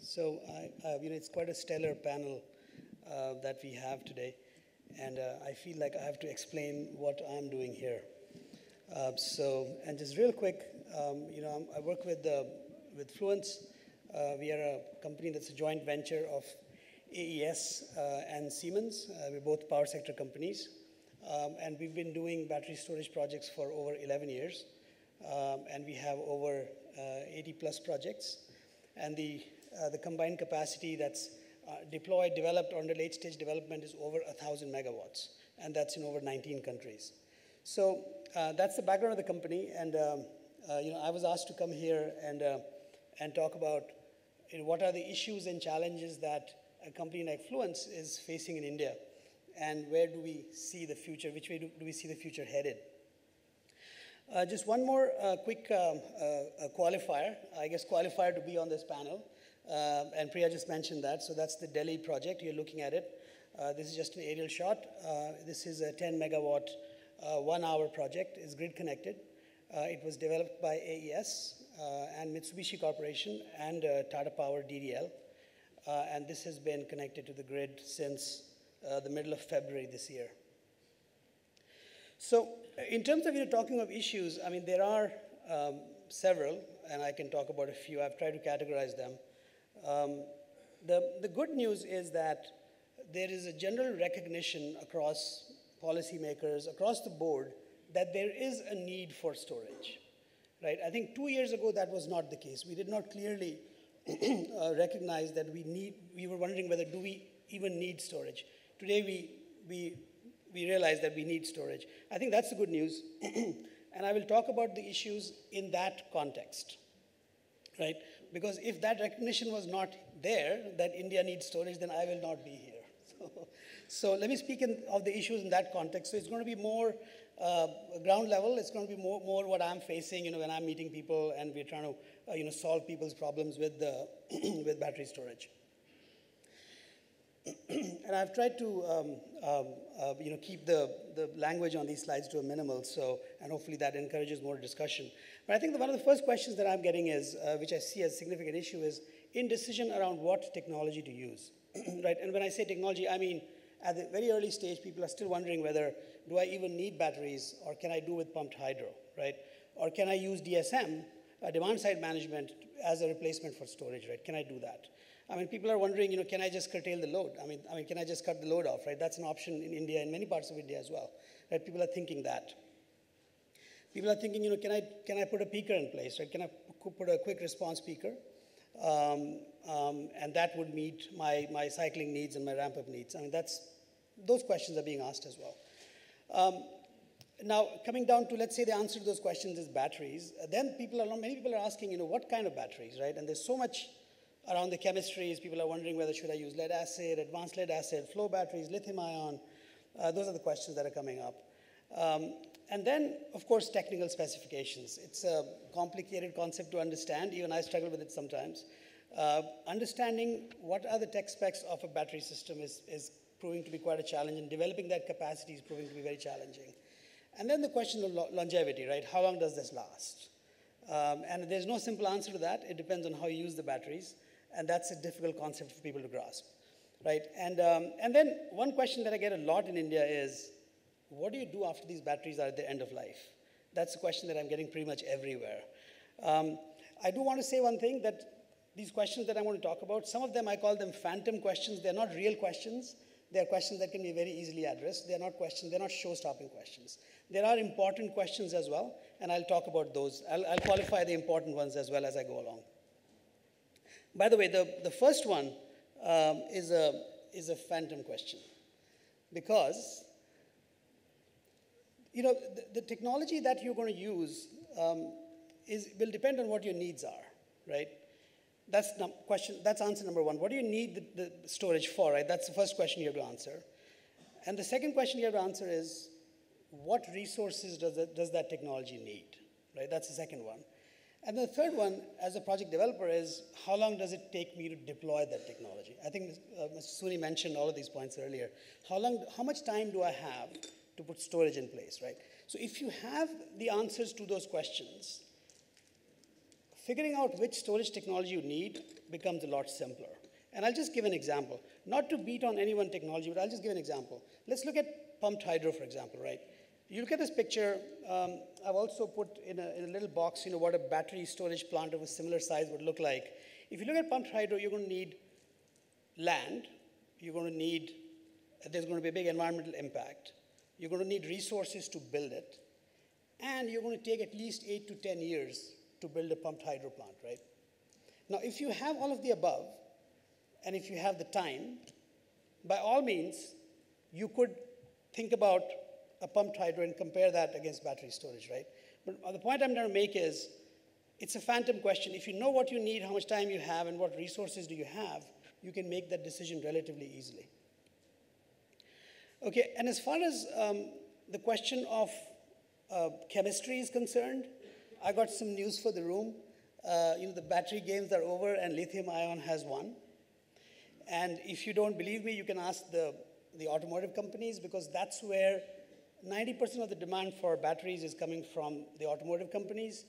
So it's quite a stellar panel that we have today, and I feel like I have to explain what I'm doing here. And just real quick, I work with Fluence. We are a company that's a joint venture of AES and Siemens. We're both power sector companies. And we've been doing battery storage projects for over 11 years. And we have over 80 plus projects. And the combined capacity that's deployed, developed, or under late stage development is over 1,000 megawatts. And that's in over 19 countries. So that's the background of the company. And I was asked to come here and talk about what are the issues and challenges that a company like Fluence is facing in India, and where do we see the future, which way do we see the future headed. Just one more quick qualifier, I guess qualifier to be on this panel, and Priya just mentioned that, so that's the Delhi project, you're looking at it. This is just an aerial shot. This is a 10 megawatt, 1 hour project, it's grid connected. It was developed by AES and Mitsubishi Corporation and Tata Power DDL. And this has been connected to the grid since the middle of February this year. So in terms of talking of issues, I mean, there are several, and I can talk about a few. I've tried to categorize them. The good news is that there is a general recognition across policymakers, across the board, that there is a need for storage, right? I think 2 years ago that was not the case. We did not clearly recognize that we were wondering whether do we even need storage. Today we realize that we need storage. I think that's the good news. And I will talk about the issues in that context, right? Because if that recognition was not there, that India needs storage, then I will not be here. So let me speak of the issues in that context. So it's going to be more ground level. It's going to be more what I'm facing, when I'm meeting people and we're trying to, solve people's problems with with battery storage. And I've tried to, keep the language on these slides to a minimal. And hopefully that encourages more discussion. But I think one of the first questions that I'm getting is, which I see as a significant issue, is indecision around what technology to use, right? And when I say technology, I mean at the very early stage, people are still wondering whether, do I even need batteries, or can I do with pumped hydro, right? Or can I use DSM, demand side management, as a replacement for storage, right? Can I do that? I mean, people are wondering, can I just curtail the load? I mean, can I just cut the load off, right? That's an option in India, in many parts of India as well, right? People are thinking that. People are thinking, can I put a peaker in place, right? Can I put a quick response peaker? And that would meet my cycling needs and my ramp-up needs. I mean, those questions are being asked as well. Now, coming down to, let's say the answer to those questions is batteries, then many people are asking, what kind of batteries, right? And there's so much around the chemistries. People are wondering whether should I use lead acid, advanced lead acid, flow batteries, lithium ion. Those are the questions that are coming up. And then, of course, technical specifications. It's a complicated concept to understand. Even I struggle with it sometimes. Understanding what are the tech specs of a battery system is proving to be quite a challenge, and developing that capacity is proving to be very challenging. And then the question of longevity, right? How long does this last? And there's no simple answer to that. It depends on how you use the batteries, and that's a difficult concept for people to grasp, right? And then one question that I get a lot in India is, what do you do after these batteries are at the end of life? That's a question that I'm getting pretty much everywhere. I do want to say one thing, that these questions that I'm going to talk about, some of them I call them phantom questions. They're not real questions. They're questions that can be very easily addressed. They're not questions, they're not show-stopping questions. There are important questions as well, and I'll talk about those. I'll qualify the important ones as well as I go along. By the way, the first one is a phantom question, because the technology that you're going to use will depend on what your needs are, right? That's answer number one. What do you need the storage for, right? That's the first question you have to answer. And the second question you have to answer is, what resources does that technology need, right? That's the second one. And the third one, as a project developer, is how long does it take me to deploy that technology? I think Mr. Suni mentioned all of these points earlier. How much time do I have to put storage in place, right? So if you have the answers to those questions, figuring out which storage technology you need becomes a lot simpler. And I'll just give an example. Not to beat on any one technology, but I'll just give an example. Let's look at pumped hydro, for example, right? You look at this picture. I've also put in a little box, what a battery storage plant of a similar size would look like. If you look at pumped hydro, you're going to need land. You're going to need, there's going to be a big environmental impact. You're going to need resources to build it. And you're going to take at least 8 to 10 years to build a pumped hydro plant, right? Now, if you have all of the above, and if you have the time, by all means, you could think about a pumped hydro and compare that against battery storage, right? But the point I'm trying to make is, it's a phantom question. If you know what you need, how much time you have, and what resources do you have, you can make that decision relatively easily. Okay, and as far as the question of chemistry is concerned, I got some news for the room. The battery games are over, and lithium-ion has won. And if you don't believe me, you can ask the automotive companies, because that's where 90% of the demand for batteries is coming from the automotive companies.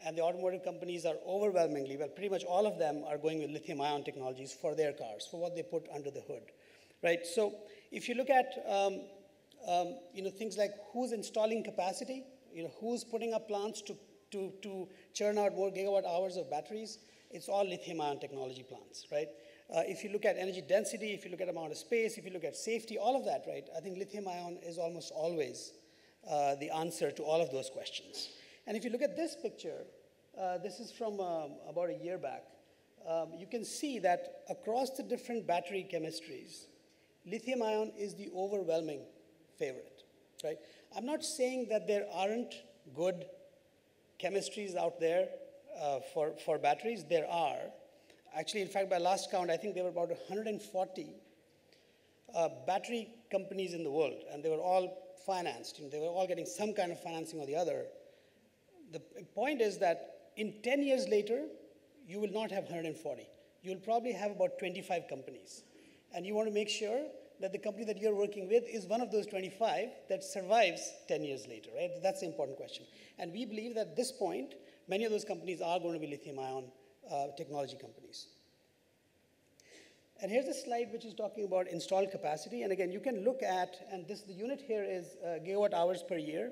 And the automotive companies are overwhelmingly, well, pretty much all of them are going with lithium-ion technologies for their cars, for what they put under the hood, right? So if you look at things like who's installing capacity, who's putting up plants to churn out more gigawatt hours of batteries, it's all lithium-ion technology plants, right? If you look at energy density, if you look at amount of space, if you look at safety, all of that, right? I think lithium-ion is almost always the answer to all of those questions. And if you look at this picture, this is from about a year back, you can see that across the different battery chemistries, lithium-ion is the overwhelming favorite, right? I'm not saying that there aren't good chemistries out there for batteries. There are. Actually, in fact, by last count, I think there were about 140 battery companies in the world, and they were all financed. They were all getting some kind of financing or the other. The point is that in 10 years later, you will not have 140. You'll probably have about 25 companies. And you want to make sure that the company that you're working with is one of those 25 that survives 10 years later, right? That's the important question. And we believe that at this point, many of those companies are going to be lithium-ion technology companies. And here's a slide which is talking about installed capacity. And again, you can look at, and the unit here is gigawatt hours per year,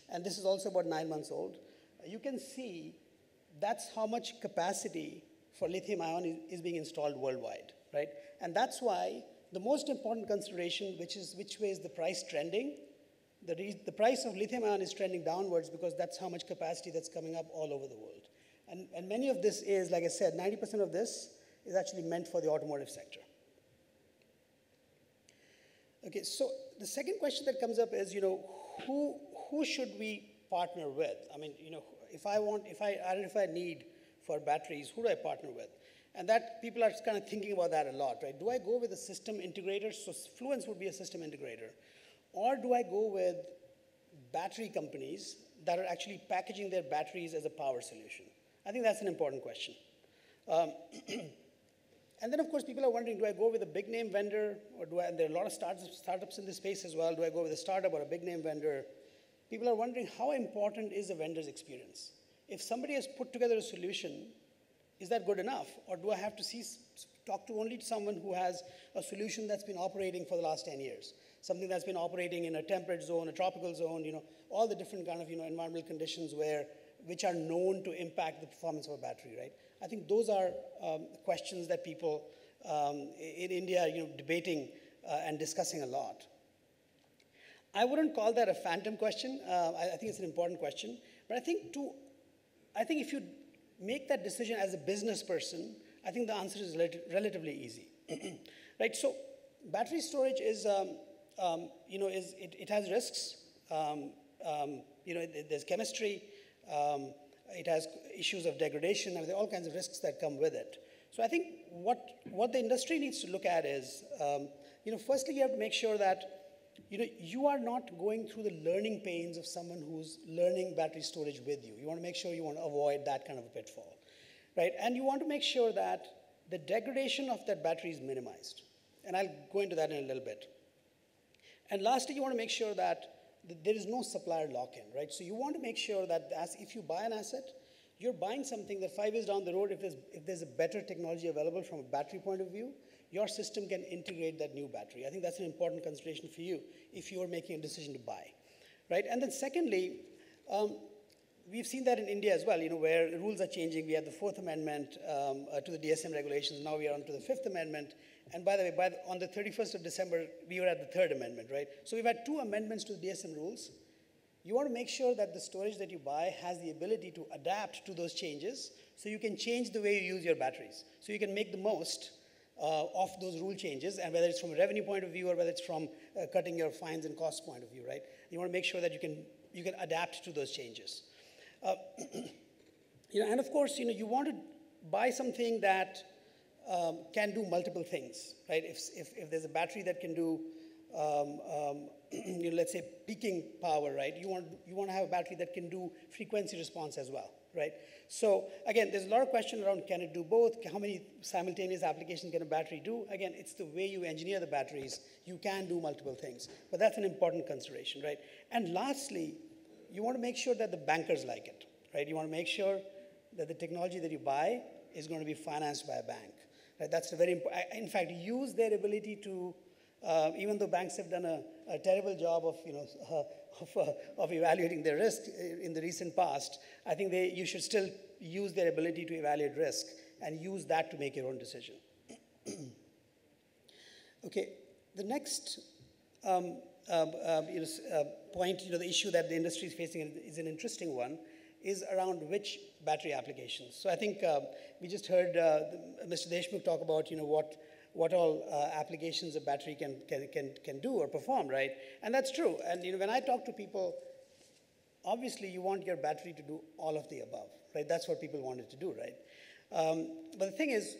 and this is also about 9 months old. You can see that's how much capacity for lithium-ion is being installed worldwide, right? And that's why the most important consideration, which is which way is the price trending, the price of lithium-ion is trending downwards because that's how much capacity that's coming up all over the world. And many of this is, like I said, 90% of this is actually meant for the automotive sector. Okay, so the second question that comes up is, who should we partner with? I mean, if I identify a need for batteries, who do I partner with? And that people are kind of thinking about that a lot, right? Do I go with a system integrator? So Fluence would be a system integrator. Or do I go with battery companies that are actually packaging their batteries as a power solution? I think that's an important question. And then, of course, people are wondering, do I go with a big name vendor, or and there are a lot of startups in this space as well. Do I go with a startup or a big name vendor? People are wondering, how important is a vendor's experience? If somebody has put together a solution, is that good enough? Or do I have to talk to only someone who has a solution that's been operating for the last 10 years? Something that's been operating in a temperate zone, a tropical zone, all the different kind of environmental conditions which are known to impact the performance of a battery, right? I think those are questions that people in India are debating and discussing a lot. I wouldn't call that a phantom question. I think it's an important question. But I think if you make that decision as a business person, I think the answer is relatively easy, right? So battery storage is, it has risks. There's chemistry. It has issues of degradation, and there are all kinds of risks that come with it. So I think what the industry needs to look at is, firstly, you have to make sure that you are not going through the learning pains of someone who's learning battery storage with you. You want to make sure you want to avoid that kind of a pitfall, right? And you want to make sure that the degradation of that battery is minimized. And I'll go into that in a little bit. And lastly, you want to make sure that there is no supplier lock-in, right? So you want to make sure that if you buy an asset, you're buying something that 5 years down the road, if there's a better technology available from a battery point of view, your system can integrate that new battery. I think that's an important consideration for you if you're making a decision to buy, right? And then secondly, we've seen that in India as well, where the rules are changing. We had the Fourth Amendment to the DSM regulations. Now we are on to the Fifth Amendment. And by the way, on the 31st of December, we were at the Third Amendment, right? So we've had 2 amendments to the DSM rules. You want to make sure that the storage that you buy has the ability to adapt to those changes, so you can change the way you use your batteries. So you can make the most of those rule changes, and whether it's from a revenue point of view or whether it's from cutting your fines and costs point of view, right? You want to make sure that you can adapt to those changes. And of course, you want to buy something that can do multiple things, right? If there's a battery that can do, let's say peaking power, right? You want to have a battery that can do frequency response as well, right? So again, there's a lot of question around, can it do both? How many simultaneous applications can a battery do? Again, it's the way you engineer the batteries. You can do multiple things, but that's an important consideration, right? And lastly, you want to make sure that the bankers like it, right? You want to make sure that the technology that you buy is going to be financed by a bank, right? That's a very important. In fact, use their ability to, even though banks have done a terrible job of, of evaluating their risk in the recent past, I think you should still use their ability to evaluate risk and use that to make your own decision. Okay, the next point, the issue that the industry is facing is an interesting one, is around which battery applications. So I think we just heard Mr. Deshmukh talk about, what all applications a battery can do or perform, right? And that's true. And when I talk to people, obviously you want your battery to do all of the above, right? That's what people want it to do, right? But the thing is,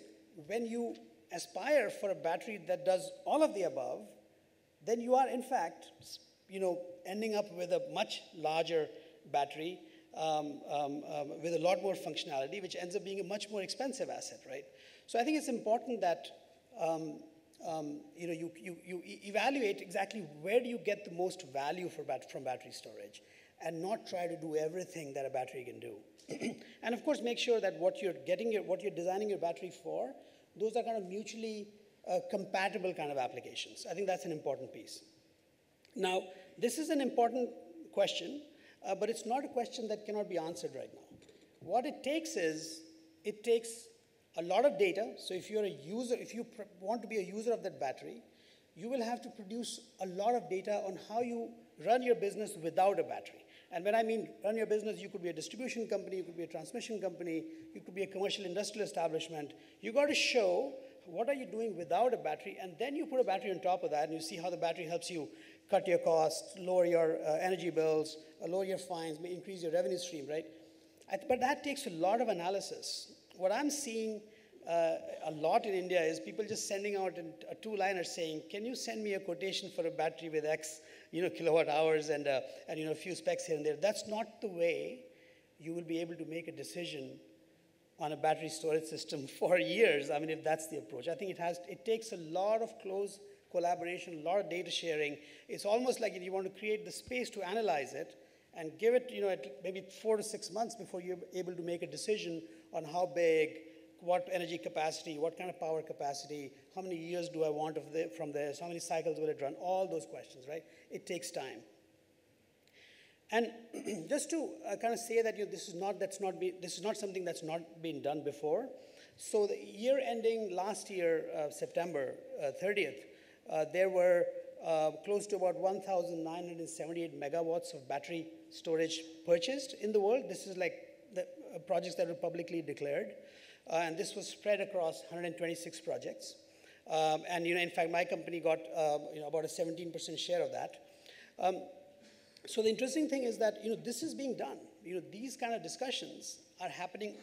when you aspire for a battery that does all of the above, then you are in fact, ending up with a much larger battery with a lot more functionality, which ends up being a much more expensive asset, right? So I think it's important that you evaluate exactly where do you get the most value from battery storage, and not try to do everything that a battery can do. And of course, make sure that what you're designing your battery for, those are kind of mutually compatible kind of applications. I think that's an important piece. Now, this is an important question, but it's not a question that cannot be answered right now. What it takes is, it takes a lot of data. So if you're a user, if you want to be a user of that battery, you will have to produce a lot of data on how you run your business without a battery. And when I mean run your business, you could be a distribution company, you could be a transmission company, you could be a commercial industrial establishment. You got to show what are you doing without a battery, and then you put a battery on top of that, and you see how the battery helps you cut your costs, lower your energy bills, lower your fines, may increase your revenue stream, right? But that takes a lot of analysis. What I'm seeing a lot in India is people just sending out a two-liner saying, can you send me a quotation for a battery with X kilowatt hours and a few specs here and there. That's not the way you will be able to make a decision on a battery storage system for years. I mean, if that's the approach. I think it takes a lot of close collaboration, a lot of data sharing. It's almost like you want to create the space to analyze it and give it maybe 4 to 6 months before you're able to make a decision on how big, what energy capacity, what kind of power capacity, how many years do I want from this, how many cycles will it run, all those questions, right? It takes time. And just to kind of say that this is not something that's not been done before. So the year ending last year, September 30th, there were close to about 1,978 megawatts of battery storage purchased in the world. This is like the projects that were publicly declared. And this was spread across 126 projects. And in fact, my company got about a 17% share of that. So the interesting thing is that this is being done. These kind of discussions are happening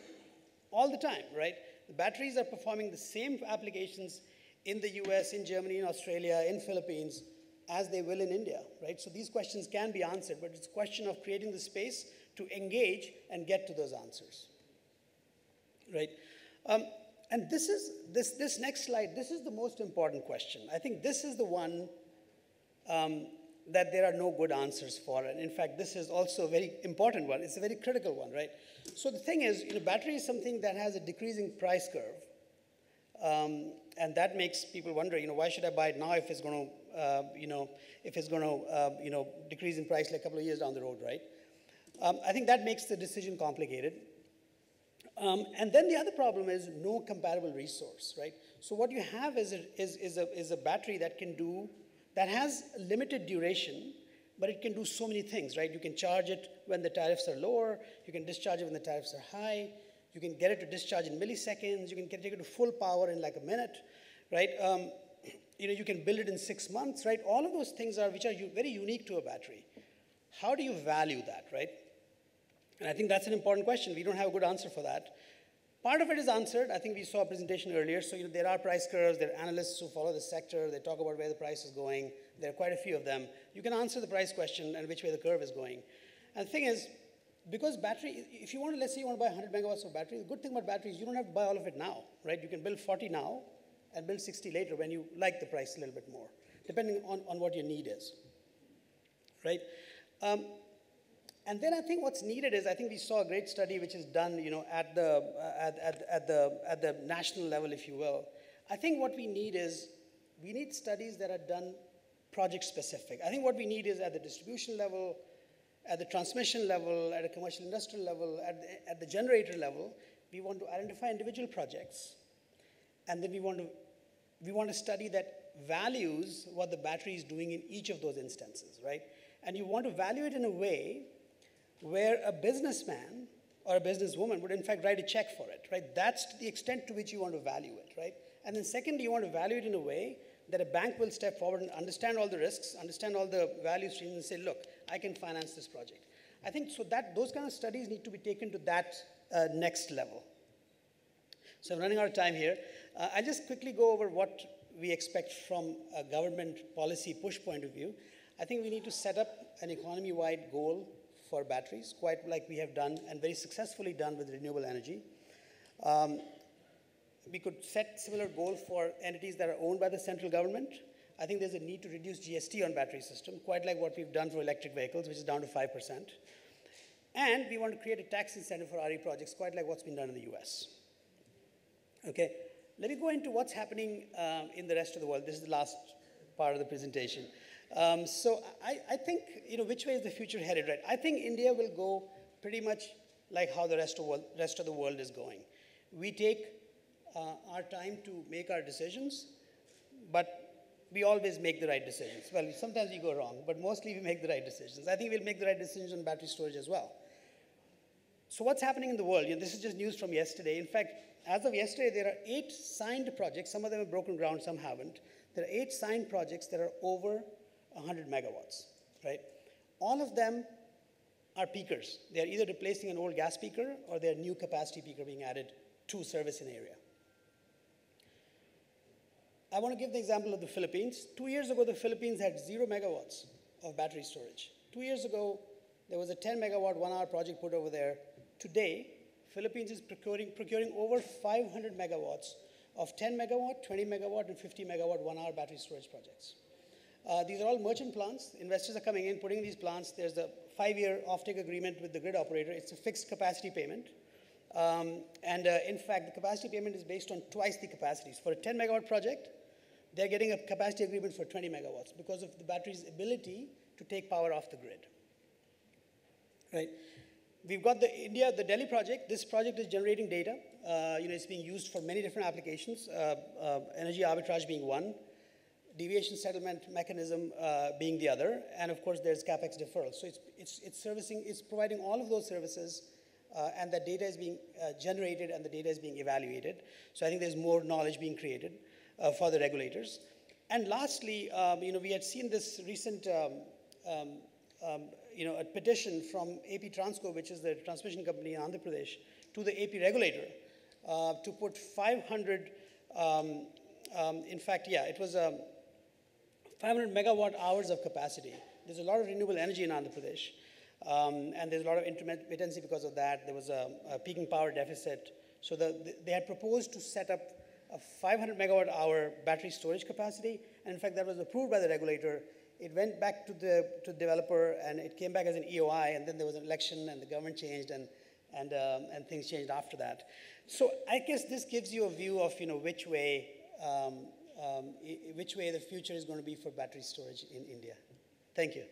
all the time, right? The batteries are performing the same applications in the US, in Germany, in Australia, in Philippines, as they will in India, right? So these questions can be answered, but it's a question of creating the space to engage and get to those answers, right? And this next slide, this is the most important question. I think this is the one that there are no good answers for. And in fact, this is also a very important one. It's a very critical one, right? So the thing is, battery is something that has a decreasing price curve. And that makes people wonder, why should I buy it now if it's going to, decrease in price like a couple of years down the road, right? I think that makes the decision complicated. And then the other problem is no comparable resource, right? So what you have is a battery that has a limited duration, but it can do so many things, right? You can charge it when the tariffs are lower, you can discharge it when the tariffs are high, you can get it to discharge in milliseconds, you can take it to full power in like a minute, right? You can build it in 6 months, right? All of those things which are very unique to a battery. How do you value that, right? And I think that's an important question. We don't have a good answer for that. Part of it is answered. I think we saw a presentation earlier. So there are price curves. There are analysts who follow the sector. They talk about where the price is going. There are quite a few of them. You can answer the price question and which way the curve is going. And the thing is, because battery, if you want to, let's say you want to buy 100 megawatts of battery, the good thing about battery is you don't have to buy all of it now, right? You can build 40 now and build 60 later when you like the price a little bit more, depending on what your need is, right? And then I think what's needed is, I think we saw a great study which is done, at the national level, if you will. I think what we need is, we need studies that are done project specific. I think what we need is at the distribution level, at the transmission level, at a commercial industrial level, at the generator level, we want to identify individual projects. And then we want to study that values what the battery is doing in each of those instances, right? And you want to value it in a way where a businessman or a businesswoman would in fact write a check for it, right? That's the extent to which you want to value it, right? And then secondly, you want to value it in a way that a bank will step forward and understand all the risks, understand all the value streams and say, look, I can finance this project. I think so that those kind of studies need to be taken to that next level. So I'm running out of time here. I'll just quickly go over what we expect from a government policy push point of view. I think we need to set up an economy-wide goal for batteries, quite like we have done and very successfully done with renewable energy. We could set similar goals for entities that are owned by the central government. I think there's a need to reduce GST on battery system, quite like what we've done for electric vehicles, which is down to 5%. And we want to create a tax incentive for RE projects, quite like what's been done in the US. Okay, let me go into what's happening in the rest of the world. This is the last part of the presentation. So I think, which way is the future headed, right? I think India will go pretty much like how the rest of the world is going. We take our time to make our decisions, but we always make the right decisions. Well, sometimes we go wrong, but mostly we make the right decisions. I think we'll make the right decisions on battery storage as well. So what's happening in the world? This is just news from yesterday. In fact, as of yesterday, there are 8 signed projects. Some of them have broken ground, some haven't. There are 8 signed projects that are over 100 megawatts, right? All of them are peakers. They're either replacing an old gas peaker or they're new capacity peaker being added to service an area. I want to give the example of the Philippines. 2 years ago, the Philippines had 0 megawatts of battery storage. 2 years ago, there was a 10 megawatt 1 hour project put over there. Today, Philippines is procuring over 500 megawatts of 10 megawatt, 20 megawatt, and 50 megawatt 1 hour battery storage projects. These are all merchant plants. Investors are coming in, putting in these plants. There's a 5-year offtake agreement with the grid operator. It's a fixed capacity payment. In fact, the capacity payment is based on twice the capacities. For a 10 megawatt project, they're getting a capacity agreement for 20 megawatts because of the battery's ability to take power off the grid. Right? We've got the Delhi project. This project is generating data. It's being used for many different applications, energy arbitrage being one, deviation settlement mechanism being the other, and of course there's capex deferral. So it's providing all of those services, and that data is being generated and the data is being evaluated. So I think there's more knowledge being created for the regulators. And lastly, we had seen this recent a petition from AP Transco, which is the transmission company in Andhra Pradesh, to the AP regulator to put 500, it was 500 megawatt hours of capacity. There's a lot of renewable energy in Andhra Pradesh, and there's a lot of intermittency because of that. There was a peaking power deficit. So they had proposed to set up a 500 megawatt hour battery storage capacity, and in fact that was approved by the regulator It went back to the developer, and it came back as an EOI, and then there was an election, and the government changed, and things changed after that. So I guess this gives you a view of which way the future is going to be for battery storage in India. Thank you.